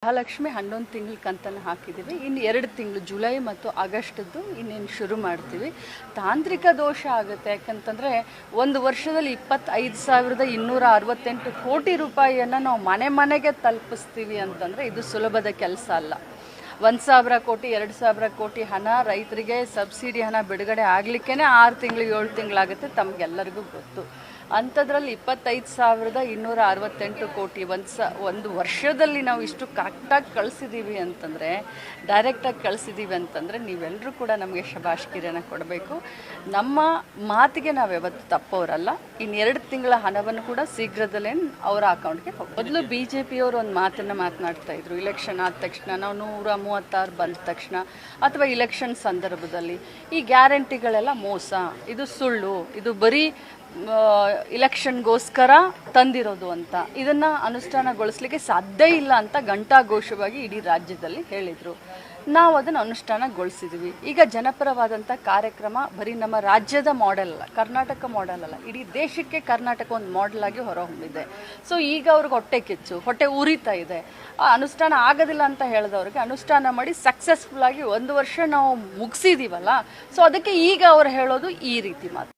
ಮಹಾಲಕ್ಷ್ಮಿ 11 ತಿಂಗಳ ಕಂತನ್ನು ಹಾಕಿದ್ದೀವಿ. ಇನ್ನು 2 ತಿಂಗಳು ಜುಲೈ ಮತ್ತು ಆಗಸ್ಟದ್ದು ಇನ್ನೇನು ಶುರು ಮಾಡ್ತೀವಿ. ತಾಂತ್ರಿಕ ದೋಷ ಆಗುತ್ತೆ, ಯಾಕಂತಂದರೆ ಒಂದು ವರ್ಷದಲ್ಲಿ 25,268 ಕೋಟಿ ರೂಪಾಯಿಯನ್ನು ನಾವು ಮನೆಗೆ ತಲುಪಿಸ್ತೀವಿ ಅಂತಂದರೆ ಇದು ಸುಲಭದ ಕೆಲಸ ಅಲ್ಲ. 1,000 ಕೋಟಿ 2,000 ಕೋಟಿ ಹಣ ರೈತರಿಗೆ ಸಬ್ಸಿಡಿ ಹಣ ಬಿಡುಗಡೆ ಆಗಲಿಕ್ಕೇ 6 ತಿಂಗಳು 7 ತಿಂಗಳಾಗುತ್ತೆ, ತಮಗೆಲ್ಲರಿಗೂ ಗೊತ್ತು. ಅಂಥದ್ರಲ್ಲಿ 25,268 ಕೋಟಿ ಒಂದು ವರ್ಷದಲ್ಲಿ ನಾವು ಇಷ್ಟು ಕರೆಕ್ಟಾಗಿ ಕಳಿಸಿದ್ದೀವಿ ಅಂತಂದರೆ, ಡೈರೆಕ್ಟಾಗಿ ಕಳಿಸಿದ್ದೀವಿ ಅಂತಂದರೆ ನೀವೆಲ್ಲರೂ ಕೂಡ ನಮಗೆ ಶಬಾಷ್ಗಿರಿಯನ್ನು ಕೊಡಬೇಕು. ನಮ್ಮ ಮಾತಿಗೆ ನಾವು ಯಾವತ್ತು ತಪ್ಪೋರಲ್ಲ. ಇನ್ನು 2 ತಿಂಗಳ ಹಣವನ್ನು ಕೂಡ ಶೀಘ್ರದಲ್ಲೇ ಅವರ ಅಕೌಂಟ್ಗೆ ಹೋಗಿ. ಮೊದಲು BJPಯವರು ಒಂದು ಮಾತನ್ನು ಮಾತನಾಡ್ತಾ ಇದ್ರು, ಇಲೆಕ್ಷನ್ ಆದ ತಕ್ಷಣ ನಾವು 136 ಬಂದ ತಕ್ಷಣ ಅಥವಾ ಇಲೆಕ್ಷನ್ ಸಂದರ್ಭದಲ್ಲಿ ಈ ಗ್ಯಾರಂಟಿಗಳೆಲ್ಲ ಮೋಸ, ಇದು ಸುಳ್ಳು, ಇದು ಬರೀ ಇಲೆಕ್ಷನ್ಗೋಸ್ಕರ ತಂದಿರೋದು ಅಂತ, ಇದನ್ನು ಅನುಷ್ಠಾನಗೊಳಿಸಲಿಕ್ಕೆ ಸಾಧ್ಯ ಇಲ್ಲ ಅಂತ ಘಂಟಾಘೋಷವಾಗಿ ಇಡೀ ರಾಜ್ಯದಲ್ಲಿ ಹೇಳಿದರು. ನಾವು ಅದನ್ನು ಅನುಷ್ಠಾನಗೊಳಿಸಿದ್ವಿ. ಈಗ ಜನಪರವಾದಂಥ ಕಾರ್ಯಕ್ರಮ ಬರೀ ನಮ್ಮ ರಾಜ್ಯದ ಮಾಡೆಲ್ ಅಲ್ಲ, ಕರ್ನಾಟಕ ಮಾಡೆಲ್ ಅಲ್ಲ, ಇಡೀ ದೇಶಕ್ಕೆ ಕರ್ನಾಟಕ ಒಂದು ಮಾಡೆಲ್ ಆಗಿ ಹೊರಹೊಮ್ಮಿದೆ. ಸೊ ಈಗ ಅವ್ರಿಗೆ ಹೊಟ್ಟೆ ಉರಿತಾ ಇದೆ. ಆ ಅನುಷ್ಠಾನ ಆಗೋದಿಲ್ಲ ಅಂತ ಹೇಳಿದವ್ರಿಗೆ ಅನುಷ್ಠಾನ ಮಾಡಿ ಸಕ್ಸಸ್ಫುಲ್ಲಾಗಿ 1 ವರ್ಷ ನಾವು ಮುಗಿಸಿದ್ದೀವಲ್ಲ. ಸೊ ಅದಕ್ಕೆ ಈಗ ಅವ್ರು ಹೇಳೋದು ಈ ರೀತಿ ಮಾತು.